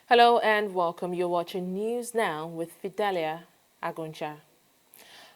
Hello and welcome. You're watching News Now with Fidelia Aguncha.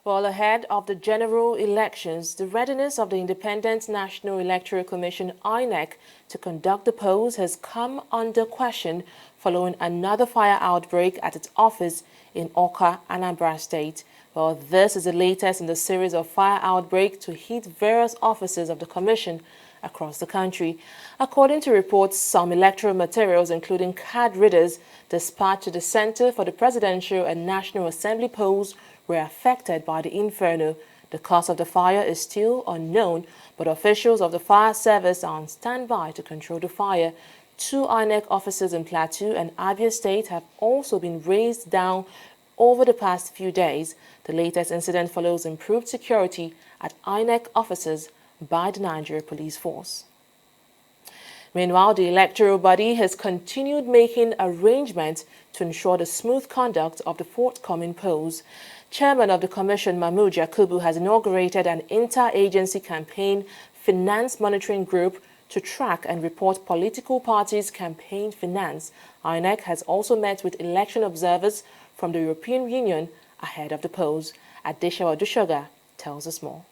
Well, ahead of the general elections, the readiness of the Independent National Electoral Commission (INEC) to conduct the polls has come under question following another fire outbreak at its office in Awka, Anambra State. Well, this is the latest in the series of fire outbreaks to hit various offices of the Commission across the country. According to reports, some electoral materials, including card readers, dispatched to the Center for the Presidential and National Assembly polls were affected by the inferno. The cause of the fire is still unknown, but officials of the fire service are on standby to control the fire. 2 INEC offices in Plateau and Abia State have also been razed down over the past few days. The latest incident follows improved security at INEC offices by the Nigeria Police Force. Meanwhile, the electoral body has continued making arrangements to ensure the smooth conduct of the forthcoming polls. Chairman of the Commission, Mahmoud Yakubu, has inaugurated an inter-agency campaign finance monitoring group to track and report political parties' campaign finance. INEC has also met with election observers from the European Union ahead of the polls. Adeshawa Dushoga tells us more.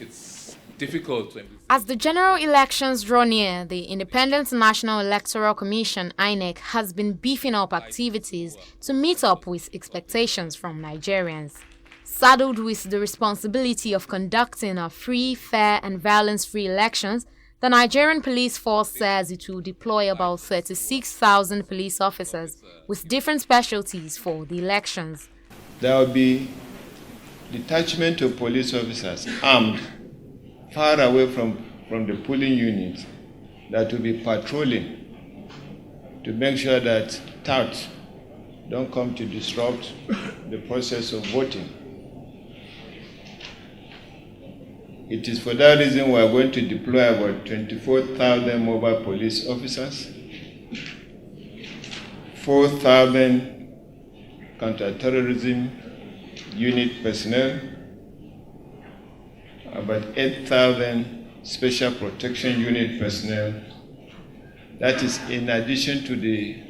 It's difficult to... As the general elections draw near, the Independent National Electoral Commission (INEC) has been beefing up activities to meet up with expectations from Nigerians. Saddled with the responsibility of conducting a free, fair and violence-free elections, the Nigerian Police Force says it will deploy about 36,000 police officers with different specialties for the elections. There will be detachment of police officers armed far away from the polling units that will be patrolling to make sure that touts don't come to disrupt the process of voting. It is for that reason we are going to deploy about 24,000 mobile police officers, 4,000 counter-terrorism unit personnel, about 8,000 special protection unit personnel. That is in addition to the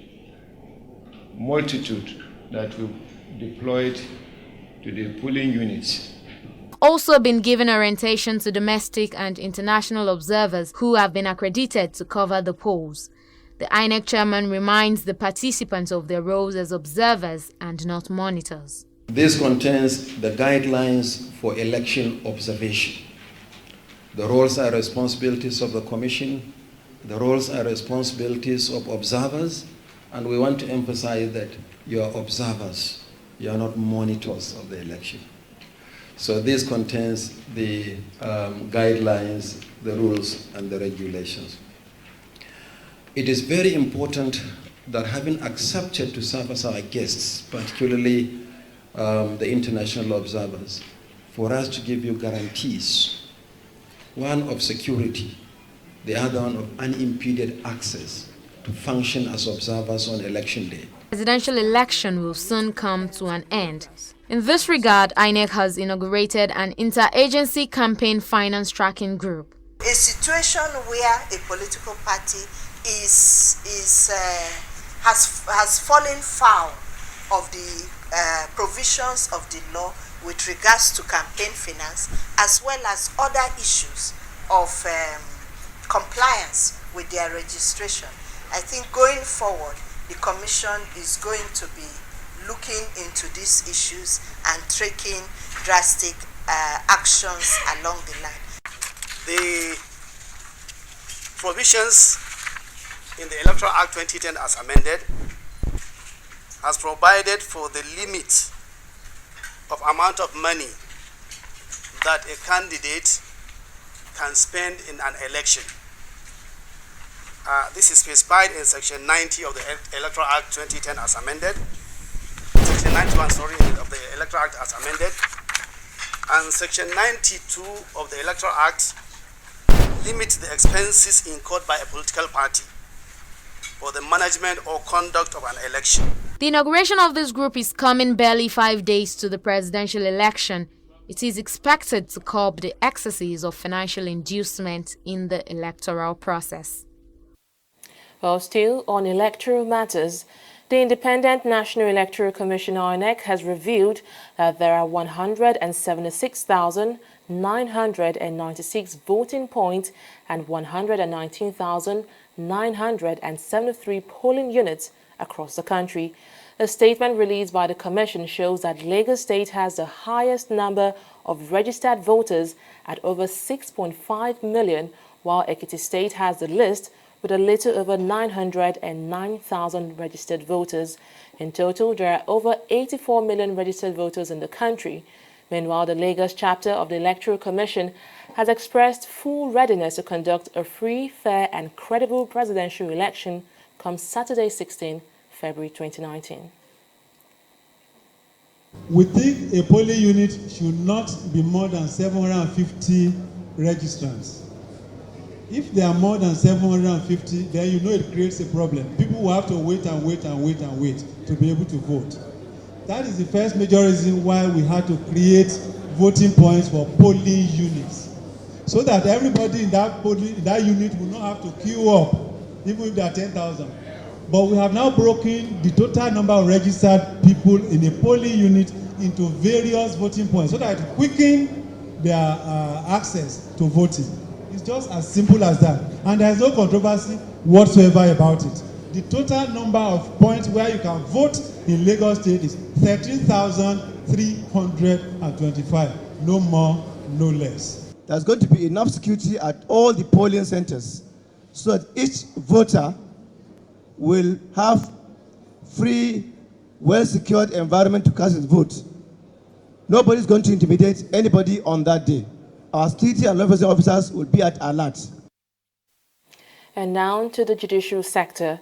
multitude that we deployed to the polling units. Also been given orientation to domestic and international observers who have been accredited to cover the polls. The INEC chairman reminds the participants of their roles as observers and not monitors. This contains the guidelines for election observation. The roles and responsibilities of the Commission, the roles and responsibilities of observers, and we want to emphasize that you are observers, you are not monitors of the election. So this contains the guidelines, the rules, and the regulations. It is very important that having accepted to serve as our guests, particularly the international observers, for us to give you guarantees, one of security, the other one of unimpeded access to function as observers on election day. The presidential election will soon come to an end. In this regard, INEC has inaugurated an interagency campaign finance tracking group. A situation where a political party has fallen foul of the provisions of the law with regards to campaign finance, as well as other issues of compliance with their registration. I think going forward, the Commission is going to be looking into these issues and taking drastic actions along the line. The provisions in the Electoral Act 2010 as amended has provided for the limit of amount of money that a candidate can spend in an election. This is specified in Section 90 of the Electoral Act 2010 as amended, Section 91, of the Electoral Act as amended, and Section 92 of the Electoral Act limits the expenses incurred by a political party for the management or conduct of an election. The inauguration of this group is coming barely 5 days to the presidential election. It is expected to curb the excesses of financial inducement in the electoral process. Well, still on electoral matters, the Independent National Electoral Commission (INEC) has revealed that there are 176,996 voting points and 119,973 polling units across the country. A statement released by the Commission shows that Lagos State has the highest number of registered voters at over 6.5 million, while Ekiti State has the least with a little over 909,000 registered voters. In total, there are over 84 million registered voters in the country. Meanwhile, the Lagos chapter of the Electoral Commission has expressed full readiness to conduct a free, fair and credible presidential election come Saturday 16 February 2019. We think a polling unit should not be more than 750 registrants. If there are more than 750, then you know it creates a problem. People will have to wait and wait and wait and wait to be able to vote. That is the first major reason why we had to create voting points for polling units, so that everybody in that unit will not have to queue up, even if there are 10,000. But we have now broken the total number of registered people in a polling unit into various voting points, so that it quickens their access to voting. It's just as simple as that. And there's no controversy whatsoever about it. The total number of points where you can vote in Lagos State is 13,325. No more, no less. There's going to be enough security at all the polling centers so that each voter will have free, well-secured environment to cast his vote. Nobody's going to intimidate anybody on that day. Our security and law enforcement officers will be at alert. And now to the judicial sector.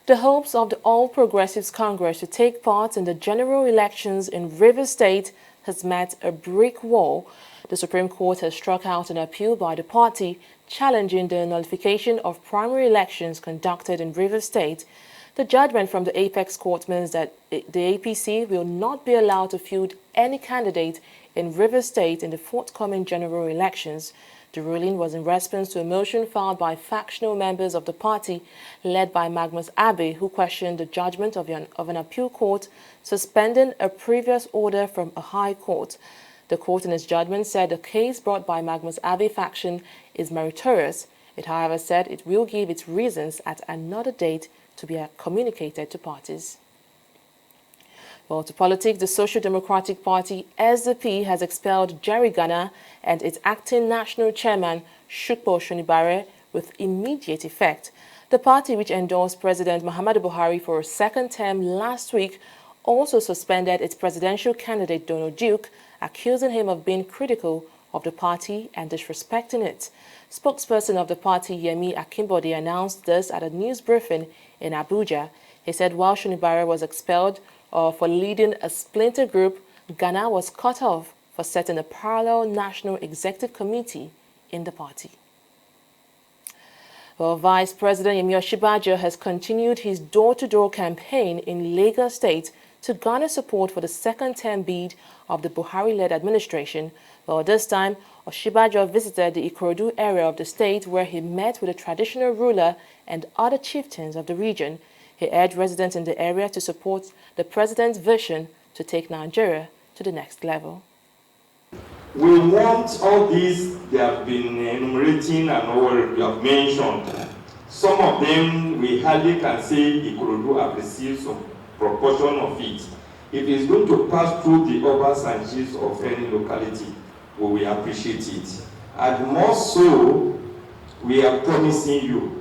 The hopes of the All Progressives Congress to take part in the general elections in Rivers State has met a brick wall. The Supreme Court has struck out an appeal by the party challenging the nullification of primary elections conducted in Rivers State. The judgment from the Apex Court means that the APC will not be allowed to field any candidate in Rivers State in the forthcoming general elections. The ruling was in response to a motion filed by factional members of the party led by Magnus Abbey, who questioned the judgment of an appeal court suspending a previous order from a high court. The court in its judgment said the case brought by Magnus Abbey faction is meritorious. It, however, said it will give its reasons at another date to be communicated to parties. Well, to politics, the Social Democratic Party, SDP, has expelled Jerry Ghana and its acting national chairman, Shukpo Shonibare, with immediate effect. The party, which endorsed President Muhammadu Buhari for a second term last week, also suspended its presidential candidate, Donald Duke, accusing him of being critical of the party and disrespecting it. Spokesperson of the party, Yemi Akimbode, announced this at a news briefing in Abuja. He said while Shonibare was expelled for leading a splinter group, Ghana was cut off for setting a parallel national executive committee in the party. Well, Vice President Yemi Osinbajo has continued his door-to-door campaign in Lagos State to garner support for the second-term bid of the Buhari-led administration. Well, this time, Osinbajo visited the Ikorodu area of the state where he met with a traditional ruler and other chieftains of the region. He urged residents in the area to support the president's vision to take Nigeria to the next level. We want all these they have been enumerating and all you have mentioned. Some of them we hardly can say Ikorodu have received some proportion of it. If it's going to pass through the urban sanctuaries of any locality, we will appreciate it. And more so, we are promising you.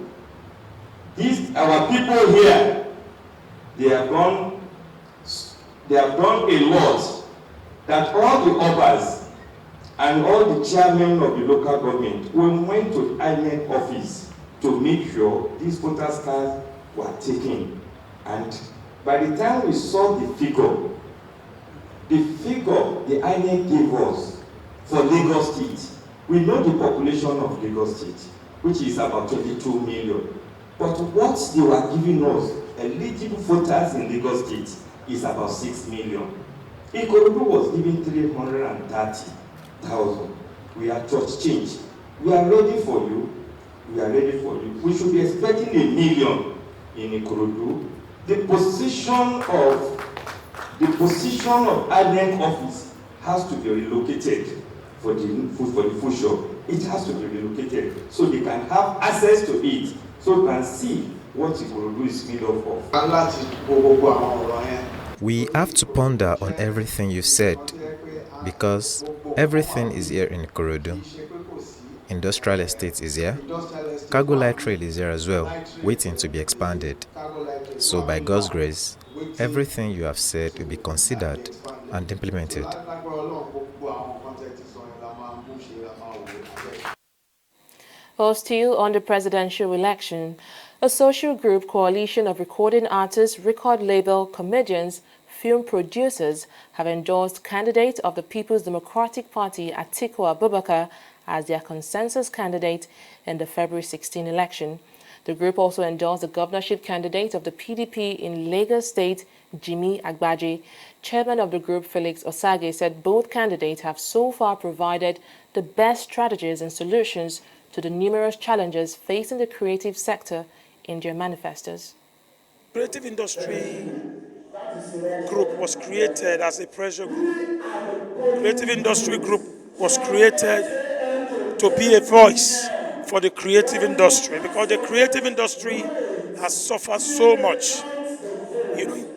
Our people here, they have done a lot, that all the urbans and all the chairmen of the local government went to INEC office to make sure these voters' cards were taken. And by the time we saw the figure the INEC gave us for Lagos State, we know the population of Lagos State, which is about 22 million. But what they were giving us, eligible voters in Lagos State, is about 6 million. Ikorodu was giving 330,000. We are church change. We are ready for you. We are ready for you. We should be expecting 1 million in Ikorodu, the position of INEC office has to be relocated for the future. It has to be relocated so they can have access to it, so they can see what Ikorodu is made up of. We have to ponder on everything you said, because everything is here in Ikorodu. Industrial estate is here. Cargo light rail is here as well, waiting to be expanded. So by God's grace, everything you have said will be considered and implemented. Well, still on the presidential election, a social group coalition of recording artists, record label, comedians, film producers have endorsed candidate of the People's Democratic Party, Atiku Abubakar, as their consensus candidate in the February 16 election. The group also endorsed the governorship candidate of the PDP in Lagos State, Jimmy Agbaje. Chairman of the group, Felix Osage, said both candidates have so far provided the best strategies and solutions to the numerous challenges facing the creative sector in their manifestos. Creative industry group was created as a pressure group. Creative industry group was created to be a voice for the creative industry, because the creative industry has suffered so much,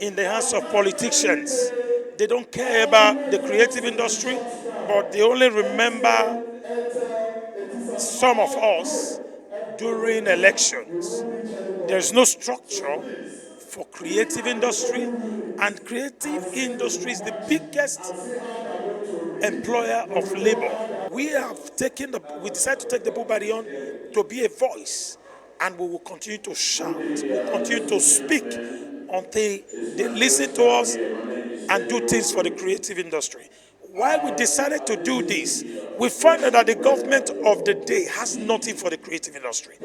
in the hands of politicians. They don't care about the creative industry, but they only remember some of us during elections. There's no structure for creative industry, and creative industry is the biggest employer of labor. We decided to take the bull by the horn to be a voice, and we will continue to shout, we'll continue to speak until they listen to us and do things for the creative industry. While we decided to do this, we found out that the government of the day has nothing for the creative industry.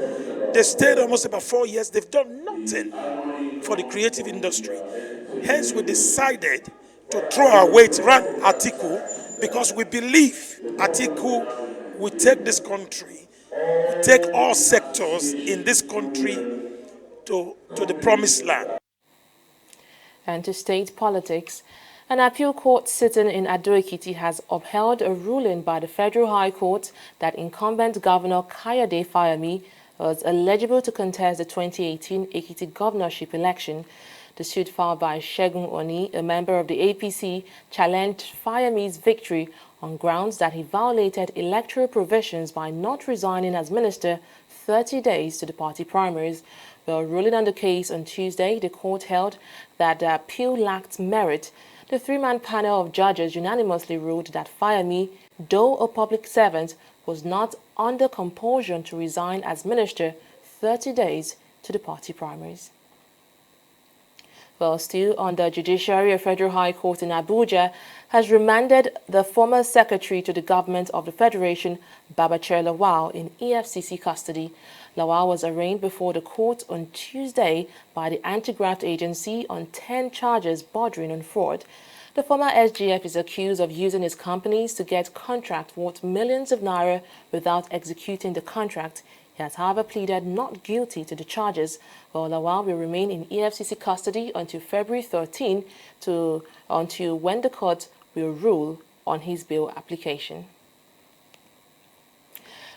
They stayed almost about 4 years, they've done nothing for the creative industry. Hence, we decided to throw our weight around Atiku, because we believe Atiku will take this country, will take all sectors in this country to the promised land. And to state politics, an appeal court sitting in Ado-Ekiti has upheld a ruling by the Federal High Court that incumbent Governor Kayode Fayemi was eligible to contest the 2018 Ekiti governorship election. The suit filed by Segun Oni, a member of the APC, challenged Fayemi's victory on grounds that he violated electoral provisions by not resigning as minister 30 days to the party primaries. While ruling on the case on Tuesday, the court held that the appeal lacked merit. The three-man panel of judges unanimously ruled that Fayemi, though a public servant, was not under compulsion to resign as minister 30 days to the party primaries. Well, still on the judiciary, a Federal High Court in Abuja has remanded the former secretary to the government of the Federation, Babachir Lawal, in EFCC custody. Lawal was arraigned before the court on Tuesday by the anti-graft agency on 10 charges bordering on fraud. The former SGF is accused of using his companies to get contracts worth millions of naira without executing the contract. He has, however, pleaded not guilty to the charges, while Lawal will remain in EFCC custody until February 13 until when the court will rule on his bail application.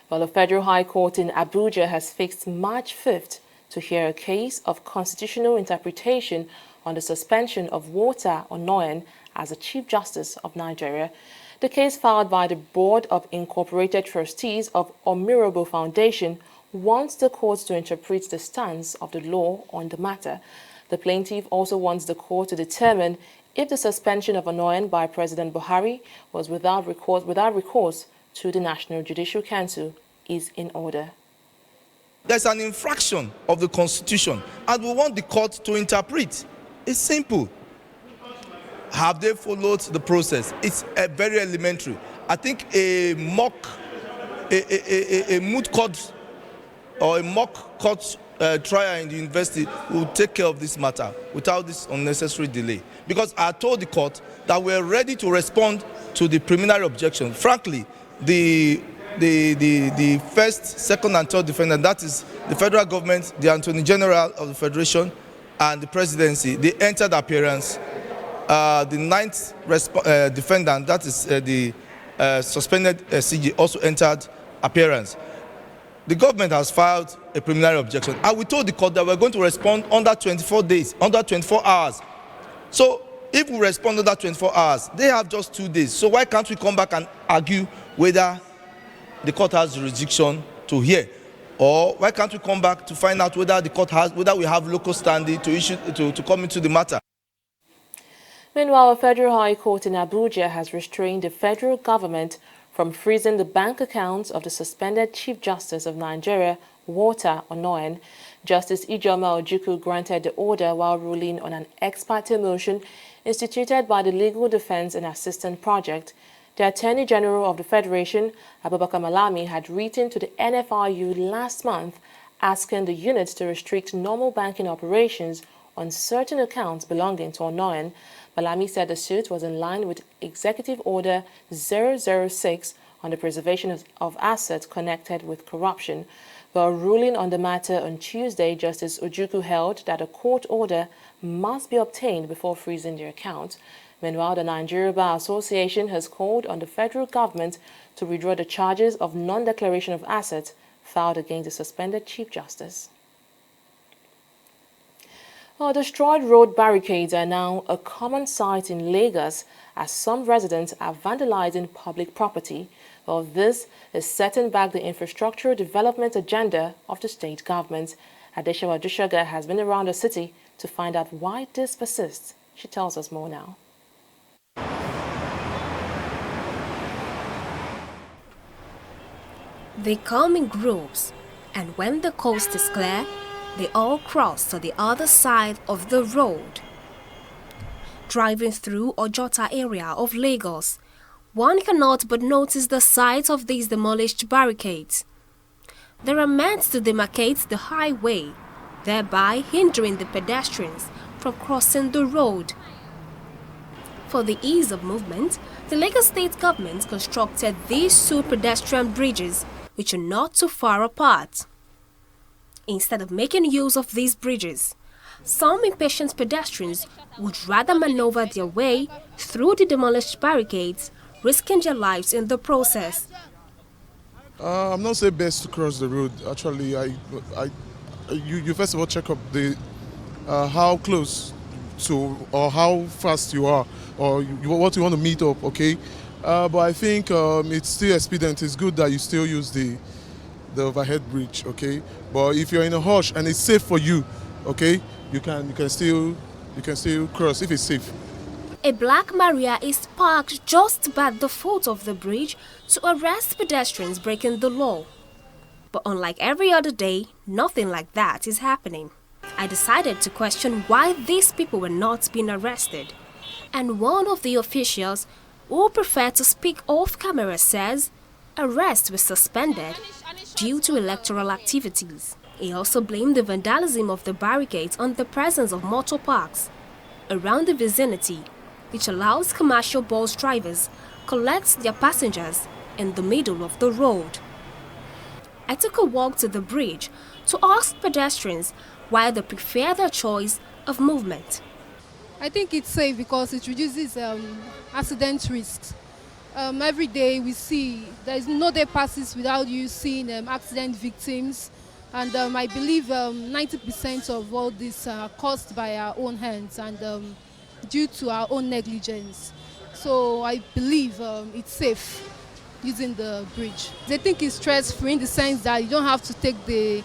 Well, the Federal High Court in Abuja has fixed March 5th to hear a case of constitutional interpretation on the suspension of Walter Onoyen as the Chief Justice of Nigeria. The case filed by the Board of Incorporated Trustees of Omirabo Foundation wants the court to interpret the stance of the law on the matter. The plaintiff also wants the court to determine if the suspension of Onoyen by President Buhari was without recourse to the National Judicial Council is in order. There's an infraction of the Constitution, and we want the court to interpret. It's simple. Have they followed the process? It's very elementary. I think a moot court or a mock court trial in the university will take care of this matter without this unnecessary delay. Because I told the court that we're ready to respond to the preliminary objection. Frankly, the first, second, and third defendant, that is the federal government, the Attorney General of the Federation, and the presidency, they entered appearance. The ninth defendant, that is the suspended CG, also entered appearance. The government has filed a preliminary objection, and we told the court that we're going to respond under 24 days, under 24 hours. So if we respond under 24 hours, they have just 2 days. So why can't we come back and argue whether the court has jurisdiction to hear? Or why can't we come back to find out whether the court has, whether we have local standing to issue to come into the matter? Meanwhile, a federal high court in Abuja has restrained the federal government from freezing the bank accounts of the suspended Chief Justice of Nigeria, Walter Onoyen. Justice Ijoma Ojukwu granted the order while ruling on an ex parte motion instituted by the Legal Defense and Assistance Project. The Attorney General of the Federation, Abubakar Malami, had written to the NFRU last month asking the unit to restrict normal banking operations on certain accounts belonging to Onoyen. Malami said the suit was in line with Executive Order 006 on the preservation of assets connected with corruption. While ruling on the matter on Tuesday, Justice Ojukwu held that a court order must be obtained before freezing the account. Meanwhile, the Nigeria Bar Association has called on the federal government to withdraw the charges of non-declaration of assets filed against the suspended Chief Justice. Well, destroyed road barricades are now a common sight in Lagos as some residents are vandalizing public property. Well, this is setting back the infrastructural development agenda of the state government. Adeshawa Dushaga has been around the city to find out why this persists. She tells us more now. They come in groups, and when the coast is clear, they all cross to the other side of the road. Driving through Ojota area of Lagos, one cannot but notice the sight of these demolished barricades. They are meant to demarcate the highway, thereby hindering the pedestrians from crossing the road. For the ease of movement, the Lagos State government constructed these two pedestrian bridges, which are not too far apart. Instead of making use of these bridges, some impatient pedestrians would rather maneuver their way through the demolished barricades, risking their lives in the process. I'm not saying best to cross the road. Actually, you first of all check up the how close to or how fast you are or what you want to meet up. Okay, but I think it's still expedient. It's good that you still use the overhead bridge, okay? But if you're in a hush and it's safe for you, okay, you can still cross if it's safe. A black Maria is parked just at the foot of the bridge to arrest pedestrians breaking the law. But unlike every other day, nothing like that is happening. I decided to question why these people were not being arrested. And one of the officials, who preferred to speak off camera, says arrests were suspended due to electoral activities. He also blamed the vandalism of the barricades on the presence of motor parks around the vicinity, which allows commercial bus drivers collect their passengers in the middle of the road. I took a walk to the bridge to ask pedestrians why they prefer their choice of movement. I think it's safe because it reduces accident risks. Every day we see there is no day passes without you seeing accident victims, and I believe 90% of all this are caused by our own hands and due to our own negligence. So I believe it's safe using the bridge. They think it's stress-free in the sense that you don't have to take the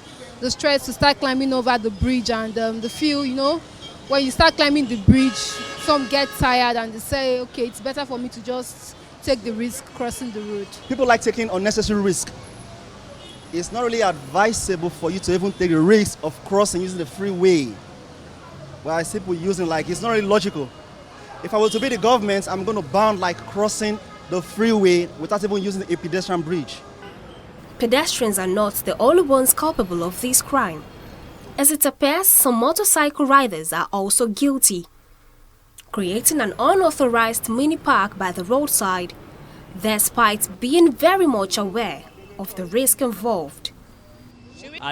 stress to start climbing over the bridge, and the feel, you know, when you start climbing the bridge, some get tired and they say, okay, it's better for me to just take the risk crossing the road. People like taking unnecessary risk. It's not really advisable for you to even take the risk of crossing using the freeway. Whereas people using, like, it's not really logical. If I were to be the government, I'm going to ban like crossing the freeway without even using a pedestrian bridge. Pedestrians are not the only ones culpable of this crime. As it appears, some motorcycle riders are also guilty, creating an unauthorized mini park by the roadside, despite being very much aware of the risk involved.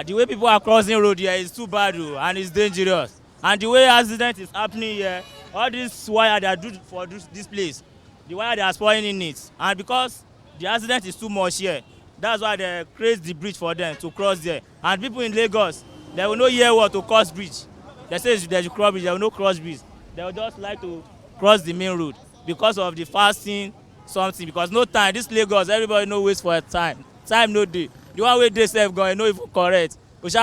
The way people are crossing road here is too bad, and it's dangerous. And the way accident is happening here, all this wire they are doing for this place, the wire they are spoiling in it. And because the accident is too much here, that's why they create the bridge for them to cross there. And people in Lagos, they will not hear what to cross bridge. They say there's a cross bridge, they will not cross bridge. They will just like to cross the main road because of the fasting something. Because no time, this Lagos, everybody no waste for a time. Time no day. The one way they save going, no even correct. This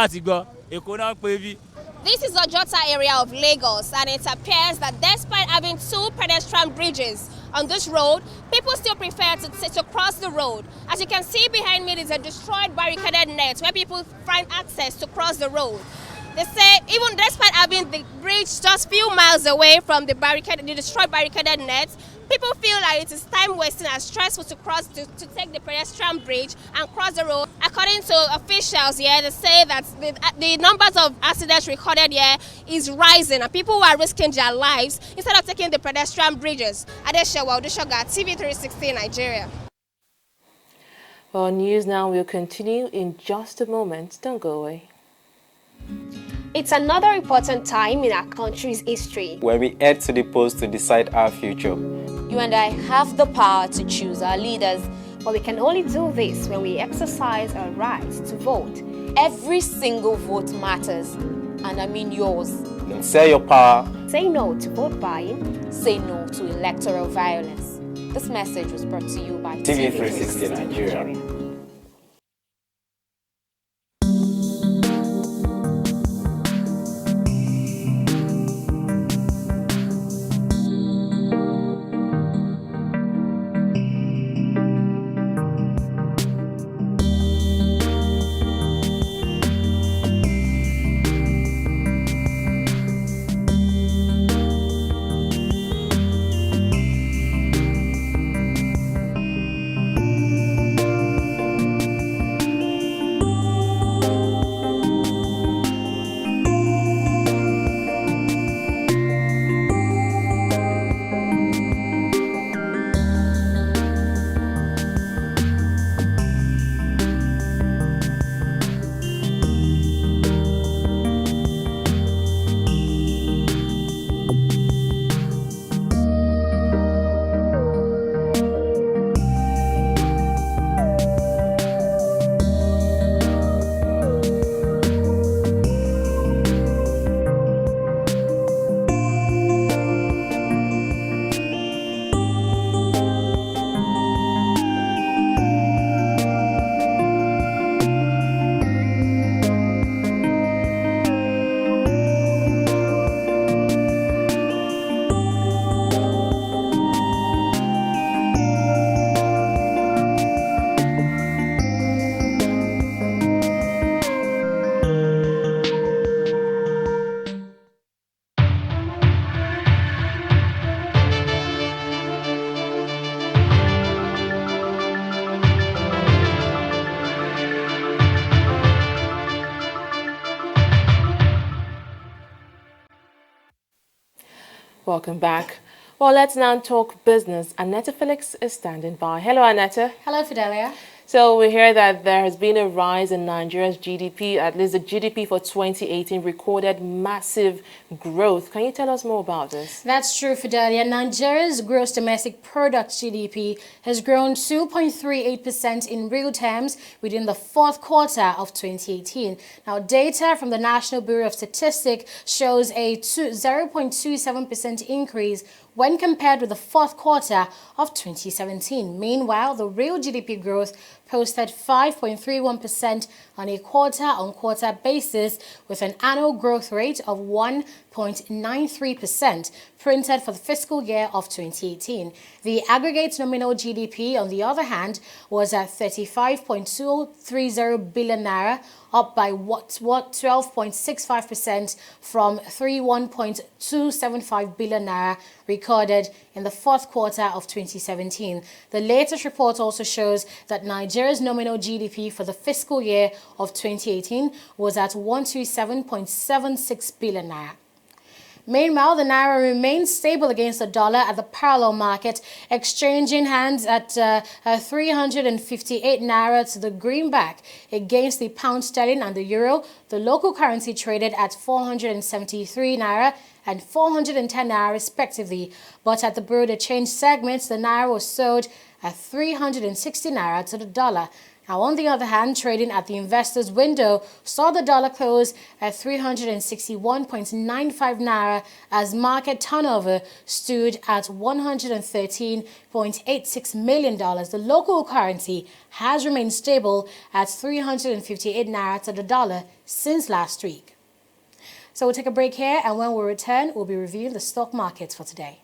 is Ojota area of Lagos, and it appears that despite having 2 pedestrian bridges on this road, people still prefer to cross the road. As you can see behind me, there's a destroyed barricaded net where people find access to cross the road. They say even despite having the bridge just a few miles away from the destroyed barricaded net, people feel like it is time wasting and stressful to take the pedestrian bridge and cross the road. According to officials here, they say that the numbers of accidents recorded here is rising and people who are risking their lives instead of taking the pedestrian bridges. Adeshewa Odushoga, TV360 Nigeria. Well, news now will continue in just a moment. Don't go away. It's another important time in our country's history, when we head to the polls to decide our future. You and I have the power to choose our leaders, but we can only do this when we exercise our right to vote. Every single vote matters, and I mean yours. Don't sell your power. Say no to vote buying. Say no to electoral violence. This message was brought to you by TV360 Nigeria. Welcome back. Well, let's now talk business. Annette Felix is standing by. Hello, Annette. Hello, Fidelia. So we hear that there has been a rise in Nigeria's GDP. At least the GDP for 2018 recorded massive growth. Can you tell us more about this? That's true, Fidelia. Nigeria's gross domestic product GDP has grown 2.38% in real terms within the fourth quarter of 2018. Now, data from the National Bureau of Statistics shows a 0.27% increase when compared with the fourth quarter of 2017. Meanwhile, the real GDP growth posted 5.31% on a quarter-on-quarter basis with an annual growth rate of 1.93% printed for the fiscal year of 2018. The aggregate nominal GDP, on the other hand, was at 35.230 billion naira, up by 12.65% from 31.275 billion naira recorded in the fourth quarter of 2017. The latest report also shows that Nigeria's nominal GDP for the fiscal year of 2018 was at 127.76 billion naira. Meanwhile, the naira remains stable against the dollar at the parallel market, exchanging hands at 358 naira to the greenback against the pound sterling and the euro. The local currency traded at 473 naira and 410 naira respectively. But at the bureau de change segments, the naira was sold at 360 naira to the dollar. Now, on the other hand, trading at the investors' window saw the dollar close at 361.95 naira as market turnover stood at $113.86 million. The local currency has remained stable at 358 naira to the dollar since last week. So we'll take a break here, and when we return, we'll be reviewing the stock markets for today.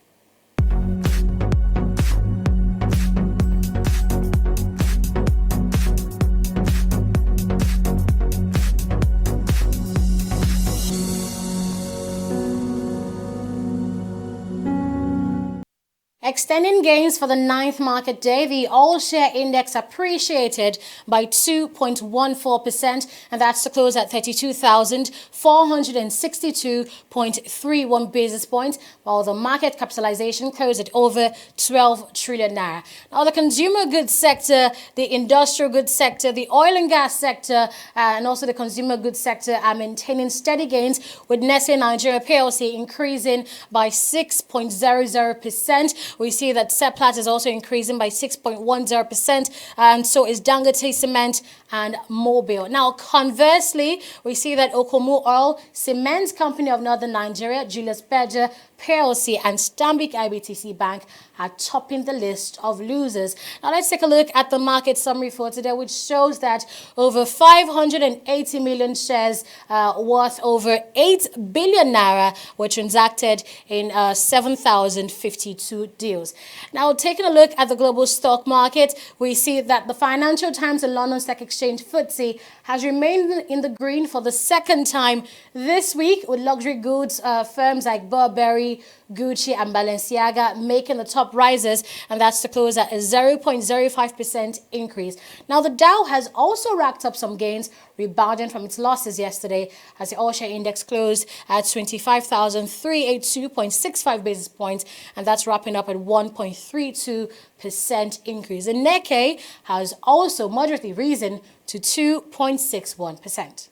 Extending gains for the 9th market day, the all-share index appreciated by 2.14%, and that's to close at 32,462.31 basis points, while the market capitalization closed at over 12 trillion naira. Now, the consumer goods sector, the industrial goods sector, the oil and gas sector, and also the consumer goods sector are maintaining steady gains, with Nestle Nigeria PLC increasing by 6.00%. We see that Seplat is also increasing by 6.10%, and so is Dangote Cement and Mobil. Now, conversely, we see that Okomu Oil, Cement Company of Northern Nigeria, Julius Berger PLC, and Stanbic IBTC Bank are topping the list of losers. Now, let's take a look at the market summary for today, which shows that over 580 million shares worth over 8 billion naira were transacted in 7,052 deals. Now, taking a look at the global stock market, we see that the Financial Times and London Stock Exchange FTSE has remained in the green for the second time this week, with luxury goods firms like Burberry, Gucci and Balenciaga making the top risers, and that's to close at a 0.05% increase. Now, the Dow has also racked up some gains, rebounding from its losses yesterday as the all-share index closed at 25,382.65 basis points, and that's wrapping up at 1.32% increase. The Nikkei has also moderately risen to 2.61%.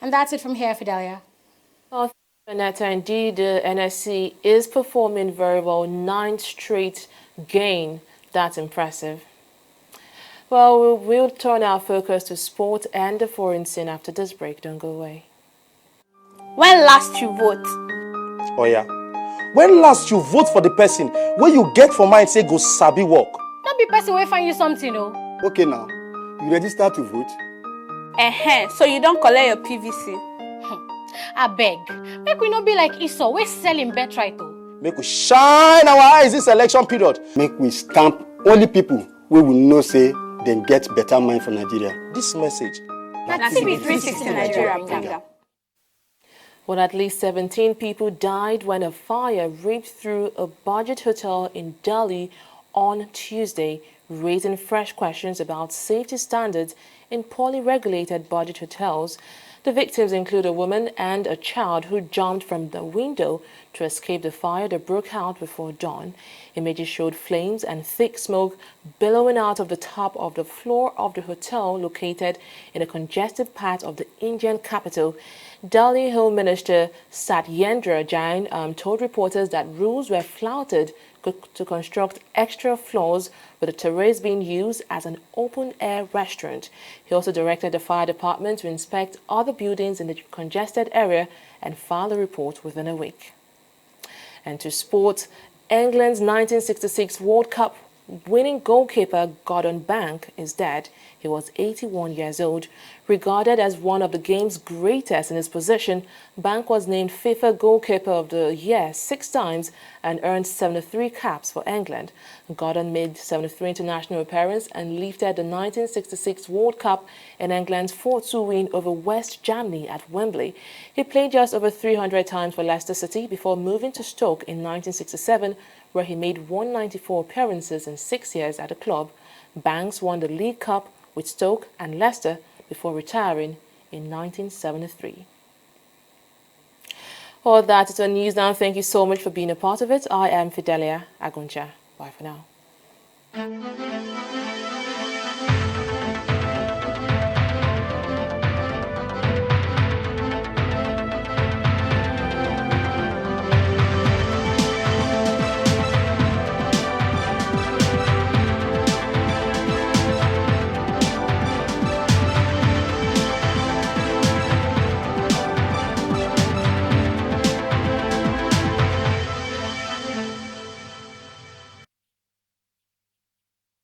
And that's it from here, Fidelia. Well, Aneta, indeed, the NSC is performing very well. 9th straight gain. That's impressive. Well, we'll turn our focus to sport and the foreign scene after this break. Don't go away. When last you vote? Oh yeah. When last you vote for the person where you get for mind say go sabi work? Don't be person will find you something, no? Okay now, you register to vote? So you don't collect your PVC? I beg. Make we not be like Esau. We're selling bet right though. Make we shine our eyes this election period. Make we stamp only people we will know say then get better mind for Nigeria. This message. That's TV360 Nigeria. Well, at least 17 people died when a fire ripped through a budget hotel in Delhi on Tuesday, raising fresh questions about safety standards in poorly regulated budget hotels. The victims include a woman and a child who jumped from the window to escape the fire that broke out before dawn. Images showed flames and thick smoke billowing out of the top of the floor of the hotel located in a congested part of the Indian capital. Delhi Home Minister Satyendra Jain told reporters that rules were flouted to construct extra floors, with the terrace being used as an open-air restaurant. He also directed the fire department to inspect other buildings in the congested area and file a report within a week. And to sport, England's 1966 World Cup winning goalkeeper Gordon Banks is dead. He was 81 years old. Regarded as one of the game's greatest in his position, Banks was named FIFA Goalkeeper of the Year 6 times and earned 73 caps for England. Gordon made 73 international appearances and lifted the 1966 World Cup in England's 4-2 win over West Germany at Wembley. He played just over 300 times for Leicester City before moving to Stoke in 1967, where he made 194 appearances in 6 years at the club. Banks won the League Cup with Stoke and Leicester before retiring in 1973. Well, that is on News Now. Thank you so much for being a part of it. I am Fidelia Aguncha. Bye for now.